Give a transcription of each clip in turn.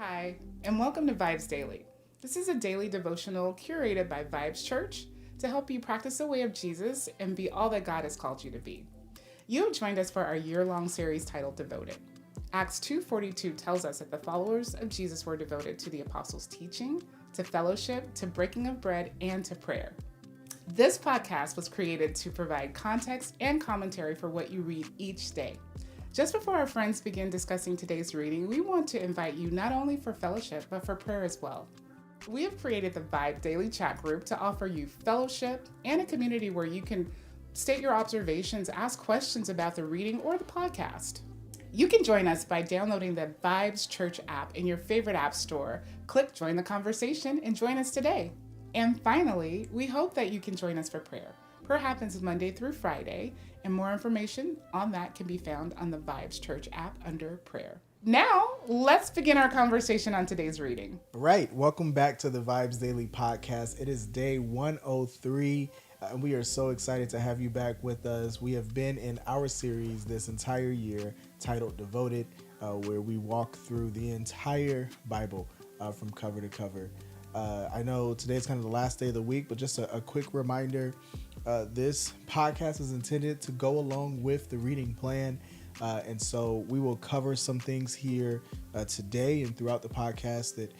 Hi, and welcome to VIBEZ Daily. This is a daily devotional curated by VIBEZ Church to help you practice the way of Jesus and be all that God has called you to be. You have joined us for our year-long series titled Devoted. Acts 2:42 tells us that the followers of Jesus were devoted to the apostles' teaching, to fellowship, to breaking of bread, and to prayer. This podcast was created to provide context and commentary for what you read each day. Just before our friends begin discussing today's reading, we want to invite you not only for fellowship, but for prayer as well. We have created the VIBE Daily Chat Group to offer you fellowship and a community where you can state your observations, ask questions about the reading or the podcast. You can join us by downloading the VIBEZ Church app in your favorite app store. Click Join the Conversation and join us today. And finally, we hope that you can join us for prayer. Prayer happens Monday through Friday, and more information on that can be found on the VIBEZ Church app under prayer. Now, let's begin our conversation on today's reading. Right. Welcome back to the VIBEZ Daily podcast. It is day 103, and we are so excited to have you back with us. We have been in our series this entire year titled Devoted, where we walk through the entire Bible from cover to cover. I know today's kind of the last day of the week, but just a quick reminder, this podcast is intended to go along with the reading plan. And so we will cover some things here today and throughout the podcast that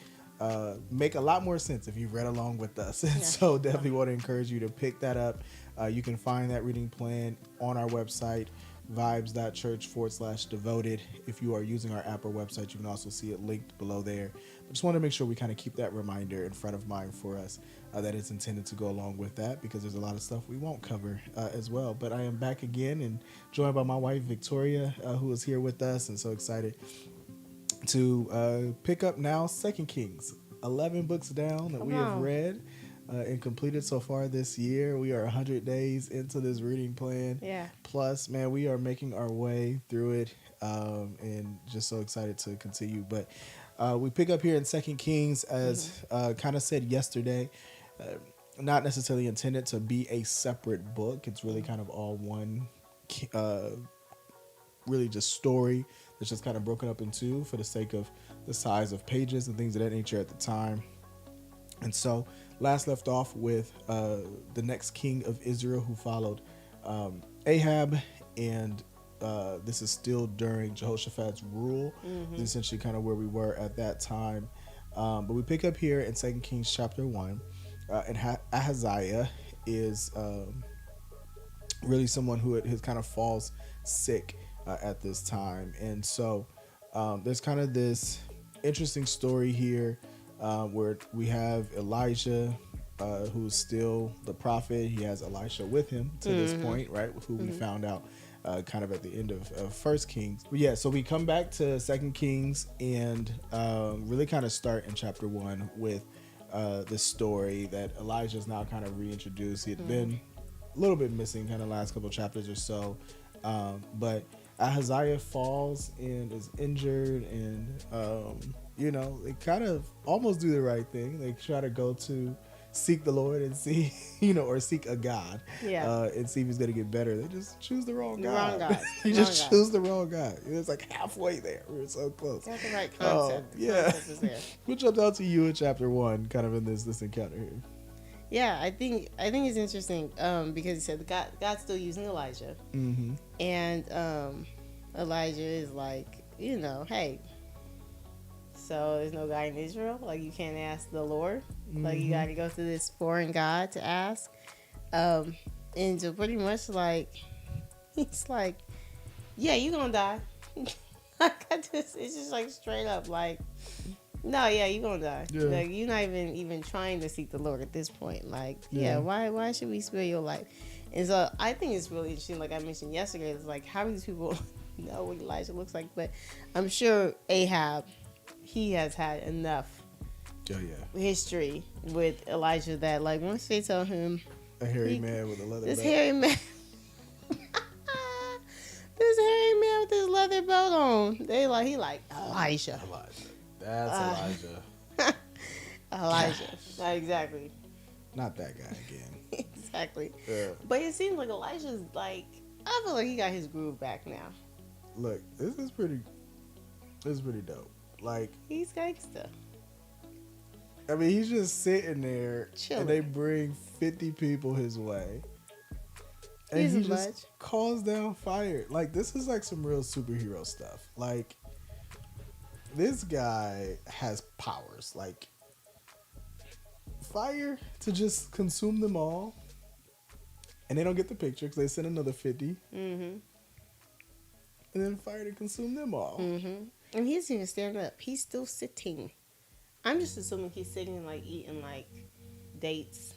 make a lot more sense if you've read along with us. And so definitely want to encourage you to pick that up. You can find that reading plan on our website, vibes.church/devoted. If you are using our app or website, you can also see it linked below there. I just want to make sure we kind of keep that reminder in front of mind for us that it's intended to go along with that, because there's a lot of stuff we won't cover as well. But I am back again and joined by my wife, Victoria, who is here with us, and so excited to pick up now 2 Kings, 11 books down that we have read and completed so far this year. We are 100 days into this reading plan. Yeah. Plus, man, we are making our way through it and just so excited to continue. But we pick up here in 2 Kings, as kind of said yesterday, not necessarily intended to be a separate book. It's really kind of all one, really just story that's just kind of broken up in two for the sake of the size of pages and things of that nature at the time. And so last left off with the next king of Israel who followed Ahab, and this is still during Jehoshaphat's rule. This is essentially kind of where we were at that time. But we pick up here in 2 Kings chapter 1, and Ahaziah is really someone who kind of falls sick at this time. And so there's kind of this interesting story here where we have Elijah, who's still the prophet. He has Elisha with him to this point, right? Who we found out kind of at the end of 1 Kings. But yeah, so we come back to 2 Kings and really kind of start in chapter 1 with this story that Elijah is now kind of reintroduced. He had been a little bit missing kind of last couple chapters or so. But Ahaziah falls and is injured, and they kind of almost do the right thing. They try to go to seek the Lord and see, or seek a God, and see if he's going to get better. They just choose the wrong God. You just choose the wrong God. It's like halfway there. We were so close. That's the right concept. Concept is there. What jumped out to you in chapter 1, kind of in this encounter here? Yeah, I think it's interesting because he said God's still using Elijah, and Elijah is like, hey, so there's no God in Israel. Like, you can't ask the Lord. Like, you got to go to this foreign God to ask. And so pretty much like, he's like, yeah, you gonna die. It's just like straight up like, no, yeah, you gonna die. Yeah. Like, you're not even trying to seek the Lord at this point. Like, why should we spare your life? And so I think it's really interesting. Like I mentioned yesterday, it's like, how do these people know what Elijah looks like? But I'm sure Ahab, he has had enough history with Elijah that, like, once they tell him a hairy man with a leather belt. This hairy man with this leather belt on, he like Elijah. That's Elijah. Elijah. Not exactly. Not that guy again. Exactly. Yeah. But it seems like Elijah's like, I feel like he got his groove back now. Look, this is pretty dope. Like, he's gangster. I mean, he's just sitting there, Chilling. and they bring 50 people his way, and He's he a just budge. calls down fire. Like, this is like some real superhero stuff. Like, this guy has powers, like fire to just consume them all, and they don't get the picture because they send another 50, and then fire to consume them all. And he doesn't even stand up. He's still sitting. I'm just assuming he's sitting, like, eating, like, dates.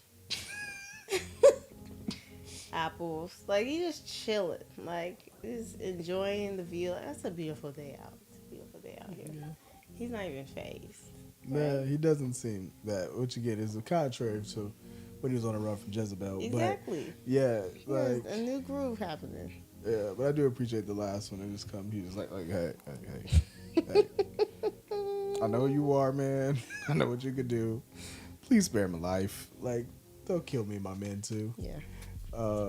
Apples. Like, he's just chilling. Like, he's enjoying the view. That's a beautiful day out. It's a beautiful day out here. Yeah. He's not even phased. Yeah, he doesn't seem that. Which again is the contrary to when he was on the run from Jezebel. Exactly. But yeah, There's like a new groove happening. yeah. But I do appreciate the last one. It just come. He was like hey. I know who you are, man. I know what you could do. Please spare my life. Like, don't kill me, and my men too. Yeah.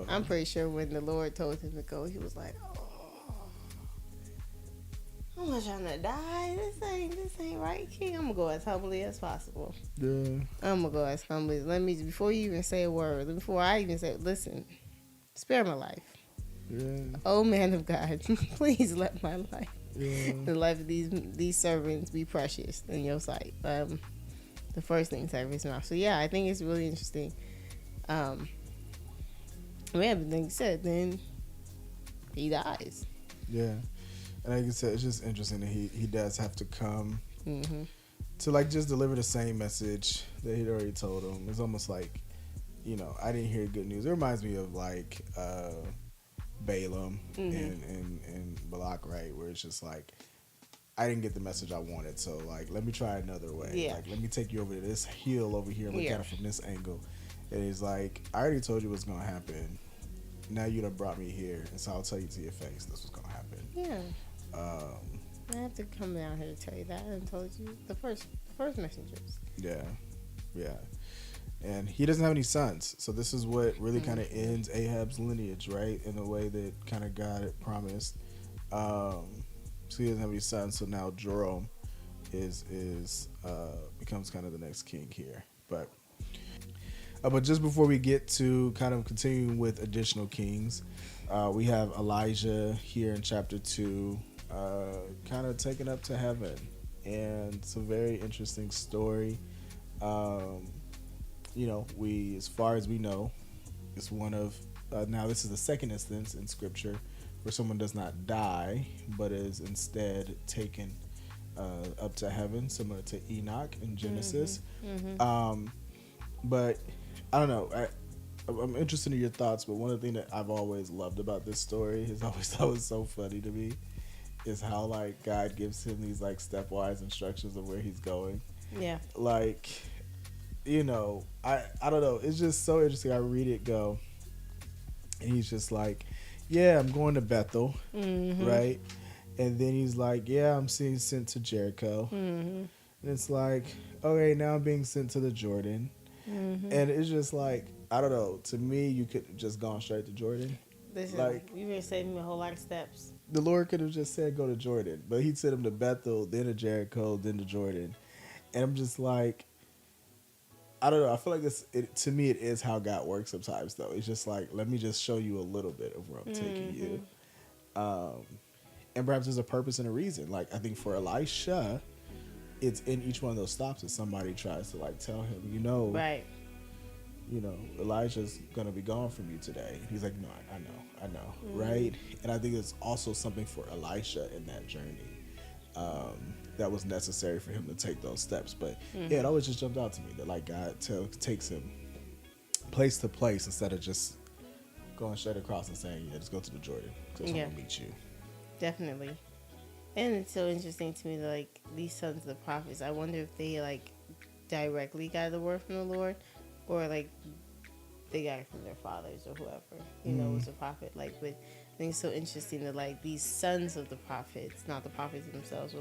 I'm pretty sure when the Lord told him to go, he was like, I'm not trying to die. This ain't right, King. I'm gonna go as humbly as possible. Yeah. I'm gonna go as humbly. Before you even say a word, before I even say, listen, spare my life. Yeah. Oh, man of God, please let my life, Yeah. the life of these servants be precious in your sight. The first thing out of his mouth. So yeah, I think it's really interesting. Man, but like you said, then he dies. Yeah. And like I said, it's just interesting that he does have to come Mm-hmm. to like just deliver the same message that he'd already told him. It's almost like, I didn't hear good news. It reminds me of like Balaam and Balak, right? Where it's just like, I didn't get the message I wanted, so like let me try another way. Yeah. Like let me take you over to this hill over here and look at it from this angle. And he's like, I already told you what's gonna happen. Now you done brought me here, and so I'll tell you to your face this was gonna happen. Yeah. I have to come down here to tell you that. I told you the first messengers. Yeah. And he doesn't have any sons, so this is what really kind of ends Ahab's lineage, right? In the way that kind of God had promised. So he doesn't have any sons, so now Joram is becomes kind of the next king here. But just before we get to kind of continuing with additional kings, we have Elijah here in chapter 2, kind of taken up to heaven, and it's a very interesting story. We, as far as we know, it's one of now this is the second instance in Scripture where someone does not die, but is instead taken up to heaven, similar to Enoch in Genesis. But I don't know. I'm interested in your thoughts, but one of the things that I've always loved about this story is always thought was so funny to me is how like God gives him these like stepwise instructions of where he's going. Yeah. Like, I don't know. It's just so interesting. I read it go, and he's just like, yeah, I'm going to Bethel, right? And then he's like, yeah, I'm being sent to Jericho. And it's like, okay, now I'm being sent to the Jordan. And it's just like, I don't know. To me, you could have just gone straight to Jordan. Listen, Like, you've been saving me a whole lot of steps. The Lord could have just said go to Jordan, but he sent him to Bethel, then to Jericho, then to Jordan. And I'm just like, I don't know. I feel like to me, it is how God works sometimes, though. It's just like, let me just show you a little bit of where I'm taking you. And perhaps there's a purpose and a reason. Like, I think for Elisha, it's in each one of those stops that somebody tries to like tell him, Right. Elijah's gonna be gone from you today. And he's like, no, I know, right? And I think it's also something for Elisha in that journey that was necessary for him to take those steps. But yeah, it always just jumped out to me that like God takes him place to place instead of just going straight across and saying, yeah, just go to the Jordan because I'm gonna meet you. Definitely. And it's so interesting to me that like these sons of the prophets, I wonder if they like directly got the word from the Lord, or like they got it from their fathers or whoever was a prophet. Like, but I think it's so interesting that like these sons of the prophets, not the prophets themselves,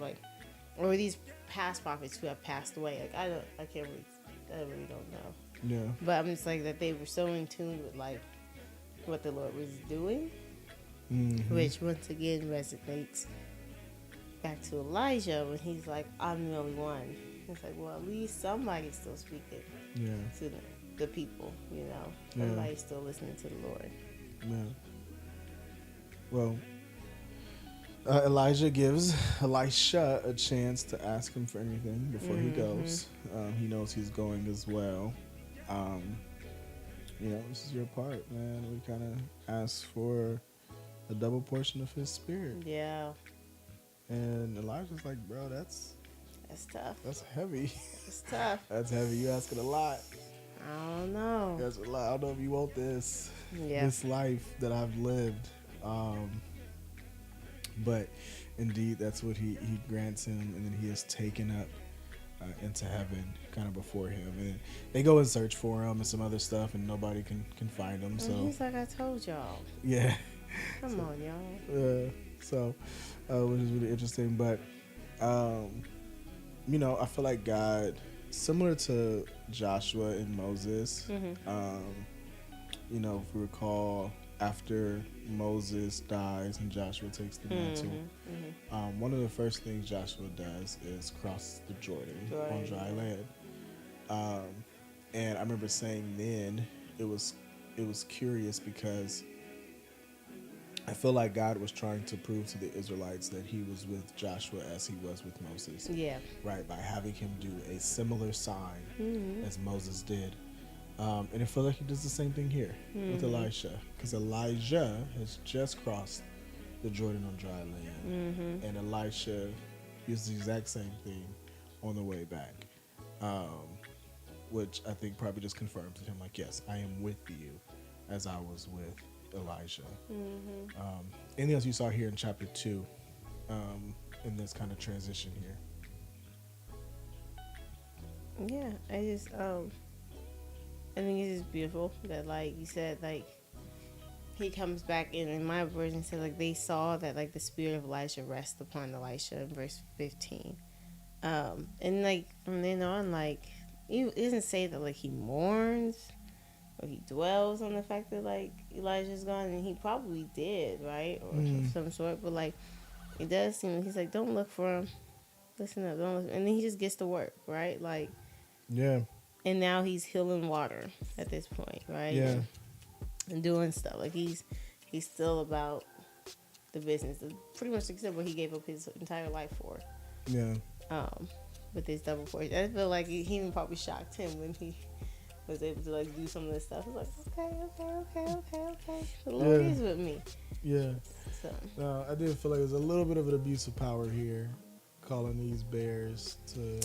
or these past prophets who have passed away. Like I really don't know. Yeah. But I'm just like that they were so in tune with like what the Lord was doing, which once again resonates back to Elijah when he's like, I'm the only one. It's like, well, at least somebody's still speaking to the people, you know. Somebody's still listening to the Lord. Yeah. Well, Elijah gives Elisha a chance to ask him for anything before he goes. He knows he's going as well. You know, this is your part, man. We kind of ask for a double portion of his spirit. Yeah. And Elijah's like, bro, that's tough. That's heavy. It's tough. That's heavy. You asking a lot. I don't know. That's a lot. I don't know if you want this. Yeah. This life that I've lived. But indeed, that's what he grants him, and then he is taken up into heaven kind of before him. And they go and search for him and some other stuff, and nobody can find him. So he's like, I told y'all. Yeah. Come on, y'all. So, which is really interesting. But, you know, I feel like God, similar to Joshua and Moses, you know, if we recall, after Moses dies and Joshua takes the mantle, one of the first things Joshua does is cross the Jordan on dry land. And I remember saying then it was curious because I feel like God was trying to prove to the Israelites that he was with Joshua as he was with Moses. Yeah. Right, by having him do a similar sign as Moses did. And I feel like he does the same thing here with Elisha, because Elijah has just crossed the Jordan on dry land, and Elisha is the exact same thing on the way back, which I think probably just confirms to him, like, yes, I am with you as I was with Elijah. Anything else you saw here in chapter 2 in this kind of transition here? Yeah, I think it's just beautiful that, like you said, like he comes back in my version said, like, they saw that, like, the spirit of Elijah rest upon Elisha in verse 15. And like from then on, like, it doesn't say that, like, he mourns or he dwells on the fact that, like, Elijah's gone, and he probably did, right, or some sort. But, like, it does seem like he's like, don't look for him, listen up, don't listen. And then he just gets to work, right, like, yeah. And now he's healing water at this point, right? Yeah. And doing stuff. Like, he's still about the business. Pretty much except what he gave up his entire life for. Yeah. With his double portion. I feel like he even probably shocked him when he was able to, like, do some of this stuff. He was like, okay. The Lord is with me. Yeah. So. No, I did feel like there's a little bit of an abuse of power here, calling these bears to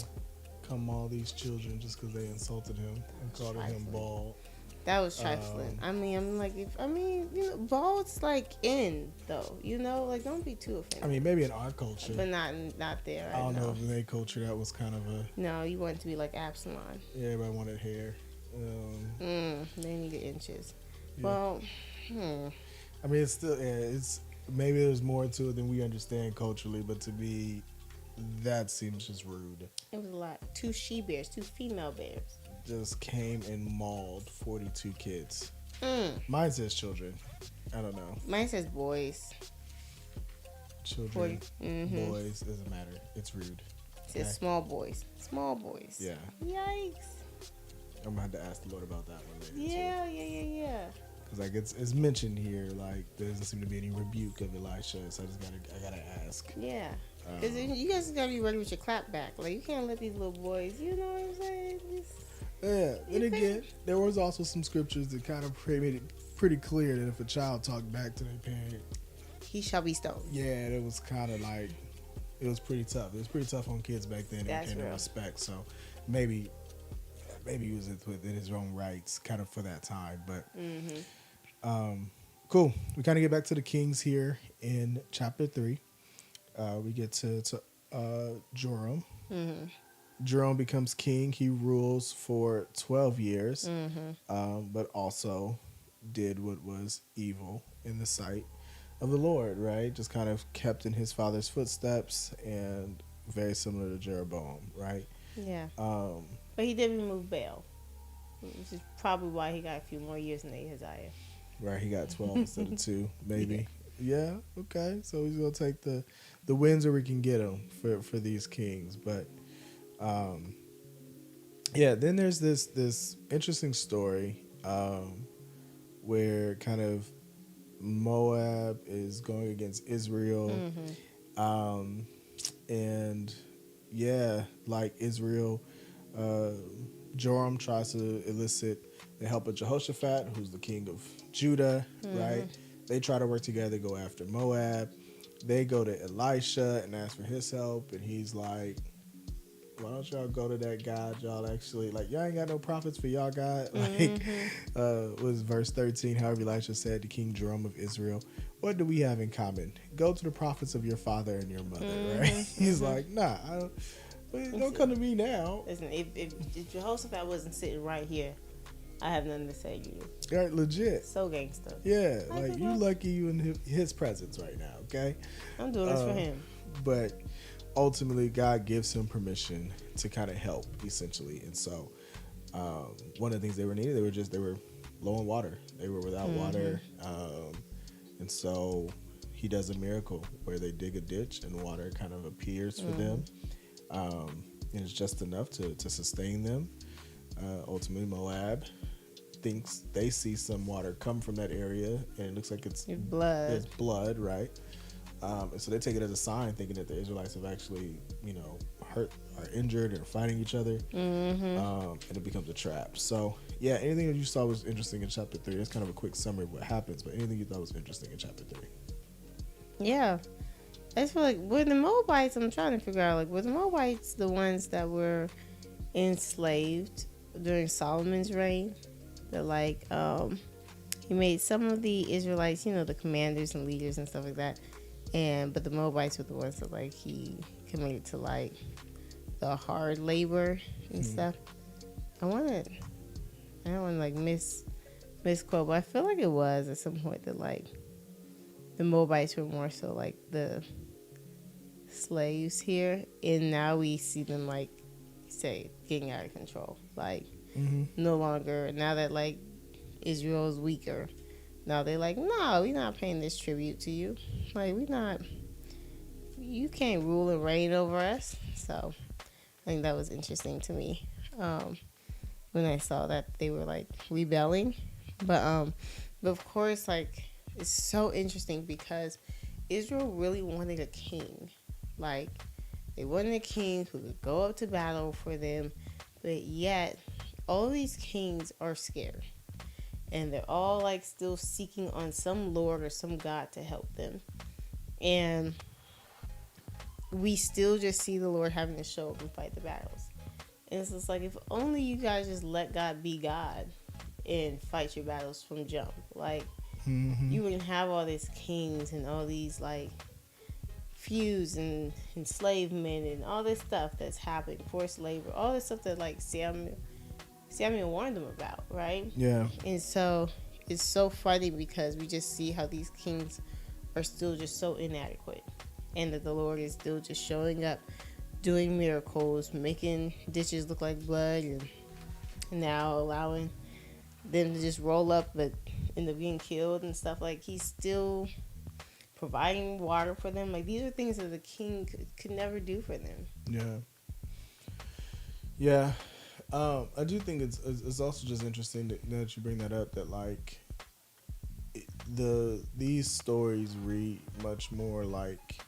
come all these children just because they insulted him and called him bald. That was trifling. I mean, I'm like, you know, bald's like in though, you know, like, don't be too offended. I mean, maybe in our culture, but not there. I don't know if in their culture that was kind of a. No, you want it to be like Absalom. Yeah, everybody wanted hair. They needed inches. Yeah. Well, I mean, it's still, it's maybe there's more to it than we understand culturally, but to me, that seems just rude. It was a lot. 2 she-bears, 2 female bears. Just came and mauled 42 kids. Mine says children. I don't know. Mine says boys. Children, boys, doesn't matter. It's rude. It says small boys. Small boys. Yeah. Yikes. I'm gonna have to ask the Lord about that one later. Yeah. Because, like, it's mentioned here, like, there doesn't seem to be any rebuke of Elisha, so I gotta ask. Yeah. Because you guys gotta be ready with your clap back. Like, you can't let these little boys, you know what I'm saying? Yeah. Then again, there was also some scriptures that kind of made it pretty clear that if a child talked back to their parent, he shall be stoned. Yeah, it was kind of like, it was pretty tough. It was pretty tough on kids back then. That's real. Respect. So maybe he was within his own rights, kind of for that time. But cool. We kind of get back to the kings here in chapter 3. We get to Joram. Joram becomes king. He rules for 12 years, but also did what was evil in the sight of the Lord, right? Just kind of kept in his father's footsteps, and very similar to Jeroboam, right? Yeah. But he did remove Baal, which is probably why he got a few more years than Ahaziah. Right, he got 12 instead of 2, maybe. Yeah, okay. So he's going to take the the wins where we can get them for these kings. But yeah, then there's this interesting story where kind of Moab is going against Israel. And yeah, like Israel, Joram tries to elicit the help of Jehoshaphat, who's the king of Judah, right? They try to work together, go after Moab. They go to Elisha and ask for his help, and he's like, why don't y'all go to that God y'all actually, like, y'all ain't got no prophets for y'all God? Like, was verse 13, however Elisha said to King Joram of Israel, what do we have in common? Go to the prophets of your father and your mother, right? He's like, nah, don't come to me now. Listen, if Jehoshaphat wasn't sitting right here, I have nothing to say to you. Right, legit. So gangster. Yeah, like, you lucky you in his presence right now, okay? I'm doing this for him. But ultimately, God gives him permission to kind of help, essentially. And so, one of the things they were needing, they were low on water. They were without water. And so he does a miracle where they dig a ditch and water kind of appears for them. And it's just enough to sustain them. Ultimately, Moab thinks they see some water come from that area, and it looks like it's blood. It's blood, right? And so they take it as a sign, thinking that the Israelites have actually, hurt or injured or fighting each other. And it becomes a trap. So, yeah, anything that you saw was interesting in chapter 3. That's kind of a quick summary of what happens, but anything you thought was interesting in chapter 3? Yeah. I just feel like, were the Moabites, I'm trying to figure out, like, were the Moabites the ones that were enslaved during Solomon's reign? That, like, he made some of the Israelites, the commanders and leaders and stuff like that. But the Moabites were the ones that, like, he committed to, like, the hard labor and stuff. I don't want to, like, misquote, but I feel like it was at some point that, like, the Moabites were more so, like, the slaves here. And now we see them, like, say, getting out of control. Like, no longer, now that, like, Israel is weaker, now they're like, no, we're not paying this tribute to you. Like, you can't rule and reign over us. So I think that was interesting to me when I saw that they were, like, rebelling. But of course, like, it's so interesting because Israel really wanted a king. Like, they wanted a king who could go up to battle for them, but yet all of these kings are scared. And they're all, like, still seeking on some Lord or some God to help them. And we still just see the Lord having to show up and fight the battles. And it's just like, if only you guys just let God be God and fight your battles from jump. Like, you wouldn't have all these kings and all these, like, feuds and enslavement and all this stuff that's happening, forced labor, all this stuff that, like, Samuel warned them about, right? Yeah. And so it's so funny because we just see how these kings are still just so inadequate, and that the Lord is still just showing up, doing miracles, making ditches look like blood, and now allowing them to just roll up but end up getting killed and stuff. Like, he's still providing water for them. Like, these are things that the king could never do for them. Yeah. I do think it's also just interesting that you bring that up, that, like, these stories read much more like,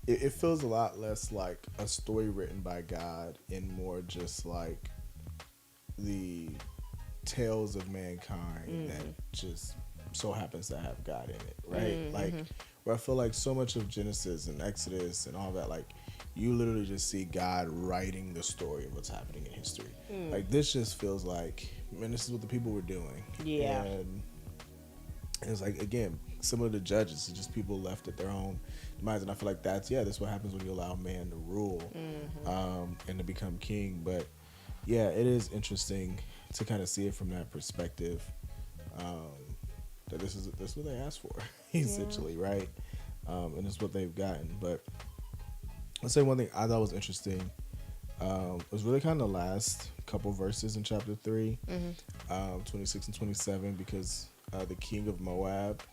it feels a lot less like a story written by God and more just like the tales of mankind that just so happens to have God in it, right? Like, where I feel like so much of Genesis and Exodus and all that, like, you literally just see God writing the story of what's happening in history. Like, this just feels like, man, this is what the people were doing. Yeah. And it's like, again, similar to Judges, it's just people left at their own demise. And I feel like that's what happens when you allow man to rule and to become king. But yeah, it is interesting to kind of see it from that perspective, that this is what they asked for, essentially, right? And it's what they've gotten. But I'll say one thing I thought was interesting was really kind of the last couple verses in chapter 3, 26 and 27, because the king of Moab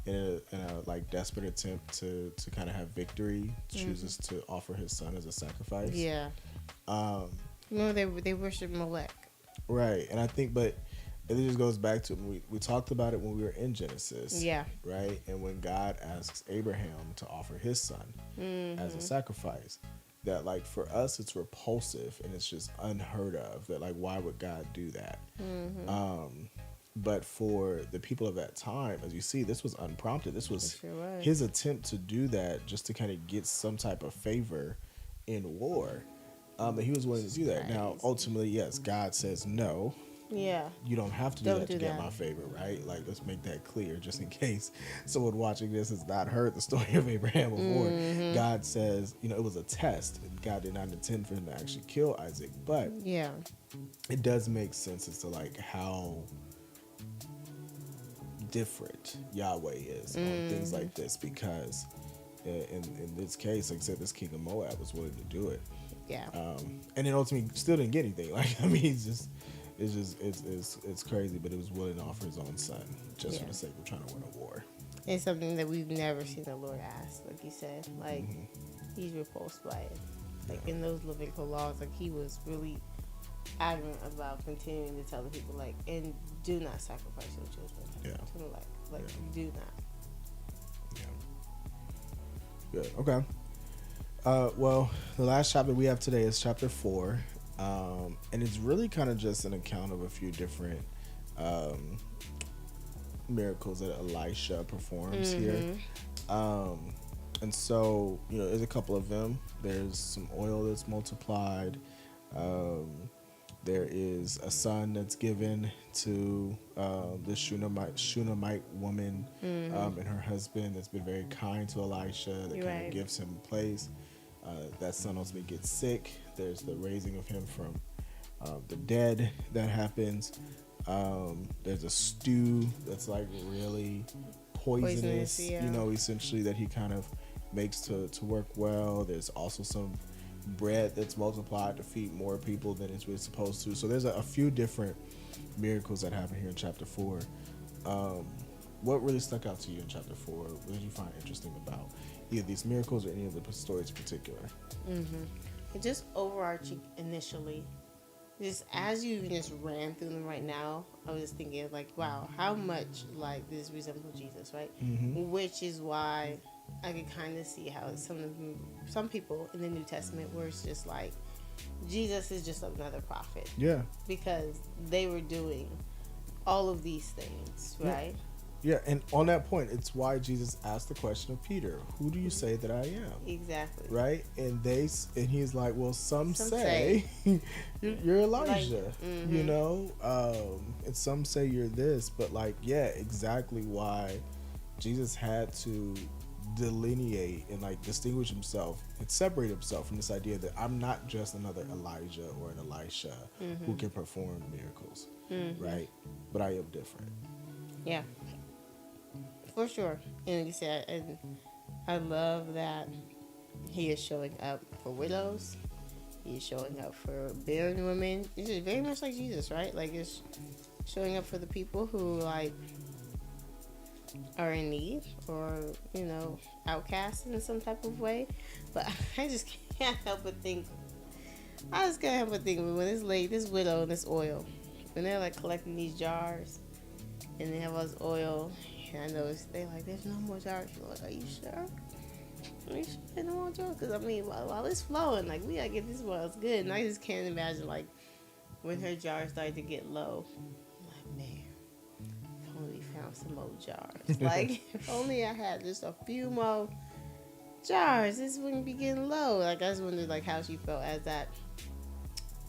in a like desperate attempt to kind of have victory, chooses to offer his son as a sacrifice. Yeah. No, they worship Molech. Right, and I think, but it just goes back to we talked about it when we were in Genesis. Yeah. Right, and when God asks Abraham to offer his son as a sacrifice, that like for us it's repulsive and it's just unheard of. That like why would God do that? But for the people of that time, as you see, this was unprompted. This was his attempt to do that just to kind of get some type of favor in war. That he was willing to do that. Now, ultimately, yes, God says no. Yeah. You don't have to do that to get my favor, right? Like, let's make that clear, just in case someone watching this has not heard the story of Abraham before. God says, it was a test. God did not intend for him to actually kill Isaac, but it does make sense as to like how different Yahweh is on things like this, because in this case, like I said, this king of Moab was willing to do it. Yeah. And then ultimately still didn't get anything. Like, I mean, it's crazy, but it was willing to offer his own son just for the sake of trying to win a war. It's something that we've never seen the Lord ask, like you said. Like, he's repulsed by it. Like, in those Levitical laws, like, he was really adamant about continuing to tell the people, like, and do not sacrifice your children. Like do not. Yeah. Good. Okay. Well, the last chapter we have today is chapter 4. And it's really kind of just an account of a few different miracles that Elisha performs here. And so, there's a couple of them. There's some oil that's multiplied. There is a son that's given to this Shunammite woman and her husband that's been very kind to Elisha, that kind of gives him a place. That son ultimately gets sick. There's the raising of him from the dead that happens. There's a stew that's like really poisonous, essentially, that he kind of makes to work well. There's also some bread that's multiplied to feed more people than it's really supposed to. So there's a few different miracles that happen here in chapter 4. What really stuck out to you in chapter 4? What did you find interesting about either these miracles or any of the stories in particular? And just overarching initially, just as you just ran through them right now, I was just thinking like, wow, how much like this resembles Jesus, right? Which is why I could kind of see how some people in the New Testament were just like, Jesus is just another prophet. Yeah. Because they were doing all of these things, right? Yeah, and on that point, it's why Jesus asked the question of Peter, "Who do you say that I am?" Exactly. Right? And he's like, "Well, some say you're Elijah, and some say you're this." But exactly why Jesus had to delineate and distinguish himself and separate himself from this idea that I'm not just another Elijah or an Elisha who can perform miracles, right? But I am different. Yeah. For sure. And like you said, I love that he is showing up for widows. He is showing up for barren women. It's just very much like Jesus, right? Like, it's showing up for the people who, are in need or, outcast in some type of way. But I just can't help but think, when this widow and this oil, when they're, collecting these jars and they have all this oil, and I noticed they're like, there's no more jars. You're like, are you sure? Are you sure there's no more jars? Because, while it's flowing, we got to get this while it's good. And I just can't imagine, when her jars started to get low. I'm like, man, if only we found some more jars. If only I had just a few more jars, this wouldn't be getting low. I just wondered, how she felt as that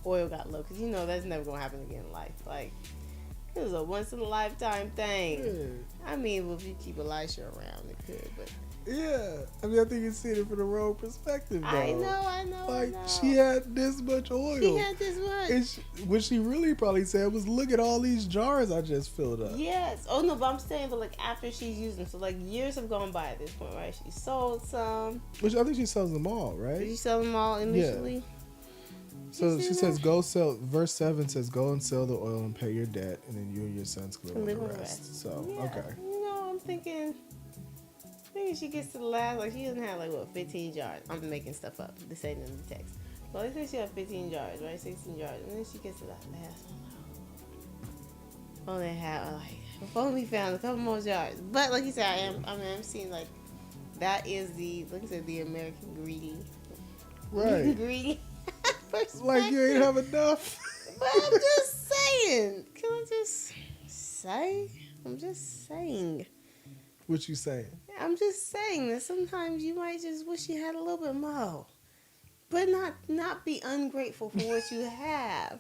oil got low. Because, that's never going to happen again in life. It was a once-in-a-lifetime thing. Yeah. If you keep Elisha around, it could, but... Yeah. I think you're seeing it from the wrong perspective, though. I know. She had this much oil. She had this much. And what she really probably said was, look at all these jars I just filled up. Yes. Oh, no, but I'm saying, after she's used them, so, years have gone by at this point, right? She sold some. Which I think she sells them all, right? Did she sell them all initially? Yeah. So she says, go sell, verse 7 says, go and sell the oil and pay your debt, and then you and your sons can live on the rest. So, yeah. okay. I'm thinking, think when she gets to the last, like, she doesn't have, like, what, 15 jars. I'm making stuff up. This ain't in the text. But let's say she has 15 jars, right? 16 jars. And then she gets to that last one. Only have, like, if only found a couple more jars. But, like you said, I'm seeing, like, that is the, like I said, the American greedy. Right. Greedy perspective. Like you ain't have enough. But I'm just saying. Can I just say? I'm just saying. What you saying? I'm just saying that sometimes you might just wish you had a little bit more. But not be ungrateful for what you have.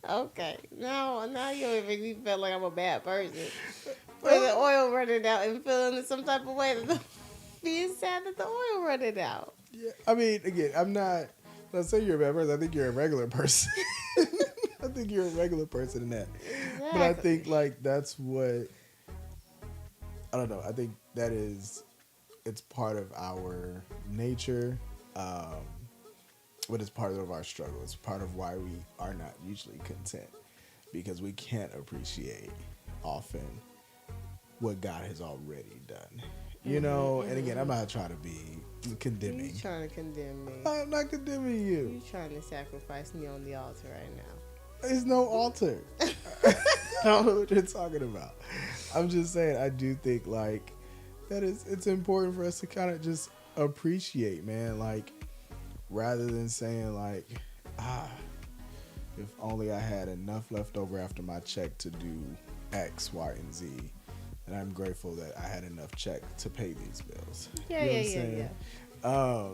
Okay. Now you're making me feel like I'm a bad person. For the oil running out and feeling some type of way that being sad that the oil running out. Yeah. I mean, again, I'm not saying you're a bad person. I think you're a regular person. I think you're a regular person in that. Exactly. But I think like that's what I don't know. I think that is it's part of our nature. But it's part of our struggle. It's part of why we are not usually content because we can't appreciate often what God has already done. You know, and again, I'm not trying to be condemning. You trying to condemn me. I'm not condemning you. You trying to sacrifice me on the altar right now. There's no altar. I don't know what you're talking about. I'm just saying, I do think like it's important for us to kind of just appreciate, man. Like, rather than saying like, if only I had enough left over after my check to do X, Y, and Z. And I'm grateful that I had enough check to pay these bills. Yeah, you know yeah.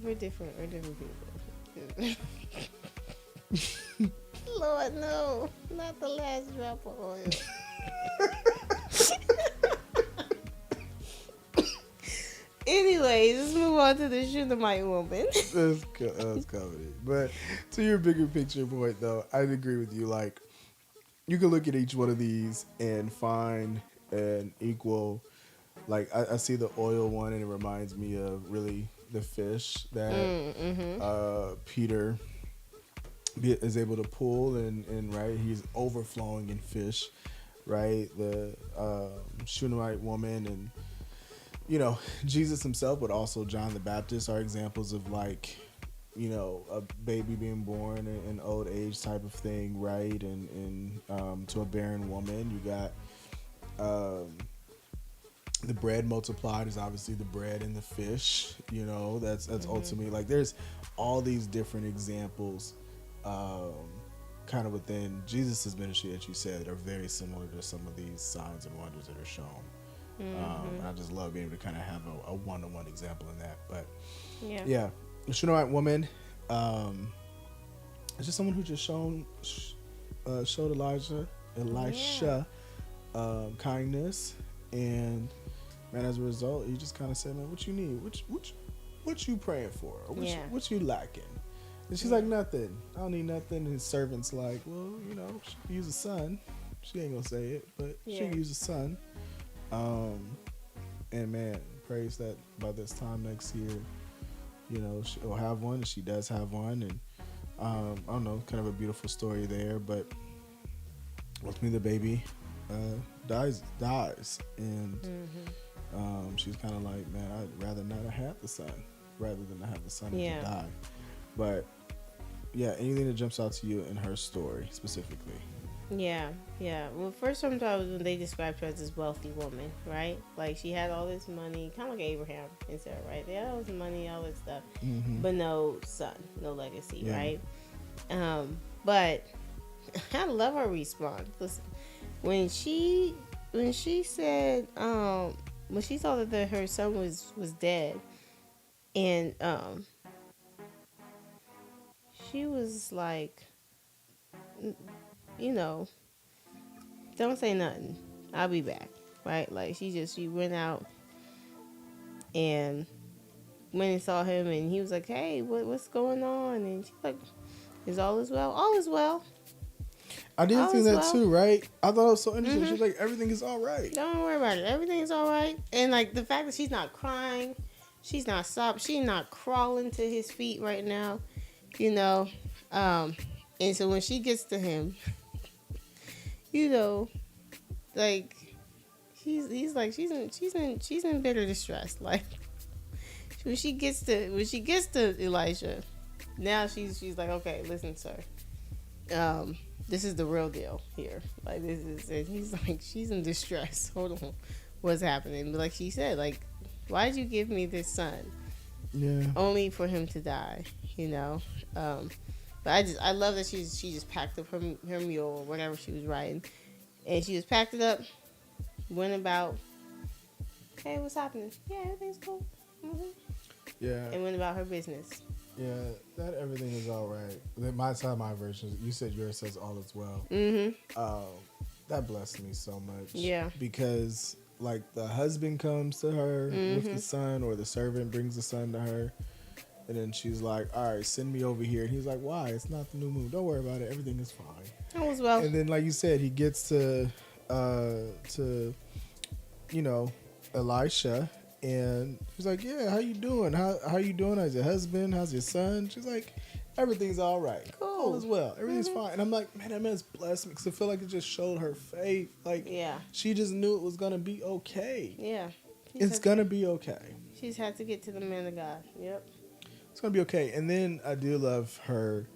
We're different people. Lord, no. Not the last drop of oil. Anyways, let's move on to the Shunammite woman. That's coveted. But to your bigger picture point, though, I'd agree with you. Like, you can look at each one of these and find an equal. Like, I see the oil one, and it reminds me of really the fish that Peter is able to pull, and right, he's overflowing in fish, right? The Shunammite woman, and you know, Jesus himself, but also John the Baptist are examples of like, you know, a baby being born in old age type of thing, right? And to a barren woman, you got the bread multiplied is obviously the bread and the fish, you know, that's ultimately like there's all these different examples kind of within Jesus' ministry that you said are very similar to some of these signs and wonders that are shown. I just love being able to kind of have a one-to-one example in that. But yeah, the Shunammite woman, it's just someone who just showed Elisha kindness, and man, as a result, he just kind of said, man, what you need, what you praying for, or what you lacking? And she's like, nothing. I don't need nothing. And his servant's like, well, you know, she could use a son. She ain't gonna say it, but she can use a son. And man, praise that by this time next year, you know, she'll have one, and she does have one, and I don't know, kind of a beautiful story there, but ultimately the baby dies, and she's kind of like, man, I'd rather not have had the son rather than to have the son and to die. But yeah, anything that jumps out to you in her story specifically? Yeah. Well, first time was when they described her as this wealthy woman, right? Like, she had all this money, kind of like Abraham and Sarah, right? They had all this money, all that stuff, but no son, no legacy, right? But I love her response. Listen, when she said, when she saw that her son was dead, and she was like, you know, don't say nothing, I'll be back, right? Like, she went out and went and saw him, and he was like, hey, what's going on? And she's like, is all is well? All is well. I did see that too, right? I thought it was so interesting. She was like, everything is all right. Don't worry about it. Everything is all right. And like the fact that she's not crying, she's not sobbing, she's not crawling to his feet right now, you know. And so when she gets to him, you know, like, he's like she's in bitter distress. Like when she gets to Elisha, now she's like, okay, listen, sir, this is the real deal here. Like this is, and he's like, she's in distress. Hold on, what's happening? But like she said, like, why did you give me this son? Yeah. Only for him to die, you know. But I love that she just packed up her mule or whatever she was riding, and she just packed it up, went about. Hey, what's happening? Yeah, everything's cool. Mm-hmm. Yeah. And went about her business. Yeah, that everything is all right. My version, you said yours says all is well. Mm-hmm. That blessed me so much. Yeah. Because like the husband comes to her with the son, or the servant brings the son to her, and then she's like, all right, send me over here. And he's like, why? It's not the new moon. Don't worry about it. Everything is fine. All is well. And then, like you said, he gets to Elisha, and he's like, yeah, how you doing? How you doing? How's your husband? How's your son? She's like, everything's all right. Cool. All is well. Everything's fine. And I'm like, man, that man's blessed me, because I feel like it just showed her faith. Like, Yeah. she just knew it was going to be okay. Yeah. It's going to be okay. She's had to get to the man of God. Yep. It's going to be okay. And then I do love her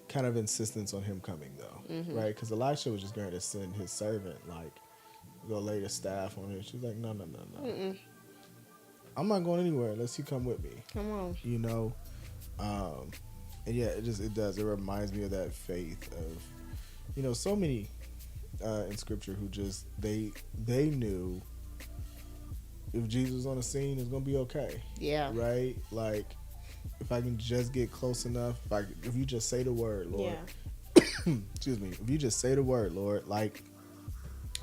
kind of insistence on him coming, though. Right? Because Elisha was just going to send his servant, like, go lay the staff on him. She's like, no. Mm-mm. I'm not going anywhere unless you come with me. Come on. You know? And yeah, it does. It reminds me of that faith of, you know, so many in scripture who just, they knew if Jesus was on the scene, it's going to be okay. Yeah. Right? Like, if I can just get close enough, if you just say the word, Lord. Yeah. Excuse me. If you just say the word, Lord, like,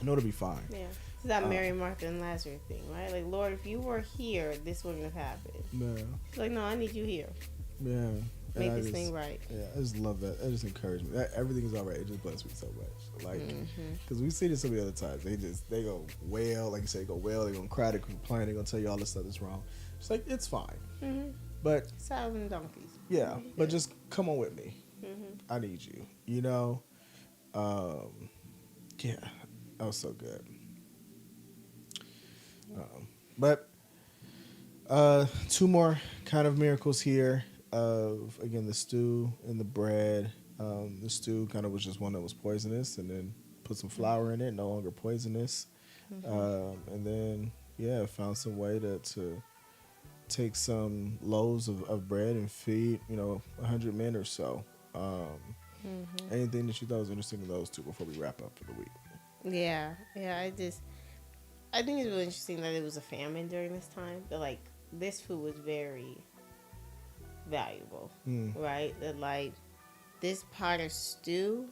I know it'll be fine. Yeah. It's that Mary, Martha, and Lazarus thing, right? Like, Lord, if you were here, this wouldn't have happened. Yeah. She's like, no, I need you here. Yeah. Make this thing right. Yeah, I just love that. That just encouraged me. Everything is all right. It just blessed me so much. Like, because we've seen it so many other times. They go wail, like you say, they go wail. They're gonna cry, they complain. They're gonna tell you all this stuff that's wrong. It's like, it's fine. But Saddles and donkeys. yeah, but just come on with me. I need you. You know. Yeah, that was so good. But two more kind of miracles here. Of again, the stew and the bread. The stew kind of was just one that was poisonous, and then put some flour in it, no longer poisonous. And then found some way to take some loaves of bread and feed 100 men or so. Anything that you thought was interesting in those two before we wrap up for the week? Yeah. I think it's really interesting that it was a famine during this time. But like, this food was very valuable, right? That like, this pot of stew,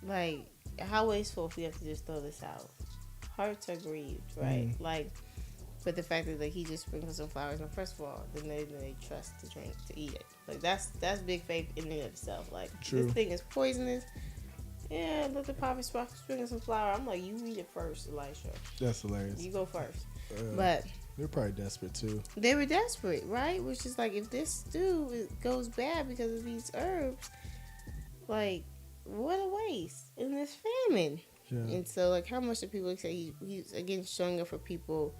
like, how wasteful if we have to just throw this out. Hearts are grieved, right? Like, but the fact that like he just sprinkled some flowers, and first of all, then they trust to eat it. Like, that's big faith in and of itself. Like, True. This thing is poisonous. Yeah, let the prophet sprinkle some flour. I'm like, you eat it first, Elisha. That's hilarious. You go first. But they're probably desperate too. they were desperate, right? Which is like, if this stew goes bad because of these herbs, like, what a waste in this famine. Yeah. And so, like, how much do people say he's again showing up for people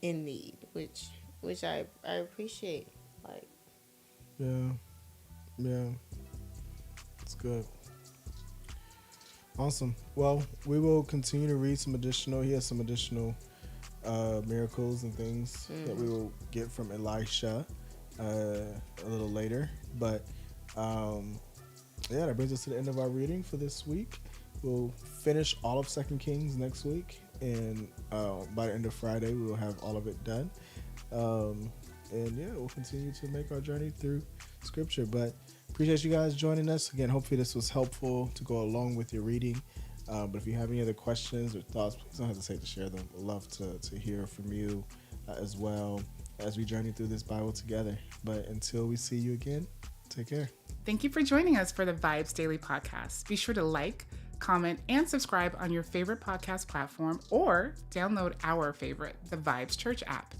in need, which I appreciate. Like, yeah, it's good. Awesome. Well, we will continue to read some additional. He has some additional miracles and things that we will get from Elisha a little later. But that brings us to the end of our reading for this week. We'll finish all of 2 Kings next week, and by the end of Friday, we will have all of it done. We'll continue to make our journey through Scripture. But appreciate you guys joining us. Again, hopefully this was helpful to go along with your reading. But if you have any other questions or thoughts, please don't hesitate to share them. We'd love to hear from you as well as we journey through this Bible together. But until we see you again, take care. Thank you for joining us for the VIBEZ Daily podcast. Be sure to like, comment, and subscribe on your favorite podcast platform, or download our favorite, the VIBEZ Church app.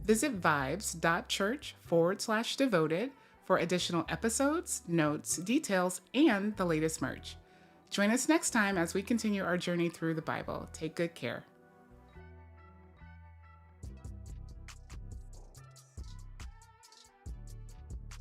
Visit vibes.church/devoted for additional episodes, notes, details, and the latest merch. Join us next time as we continue our journey through the Bible. Take good care.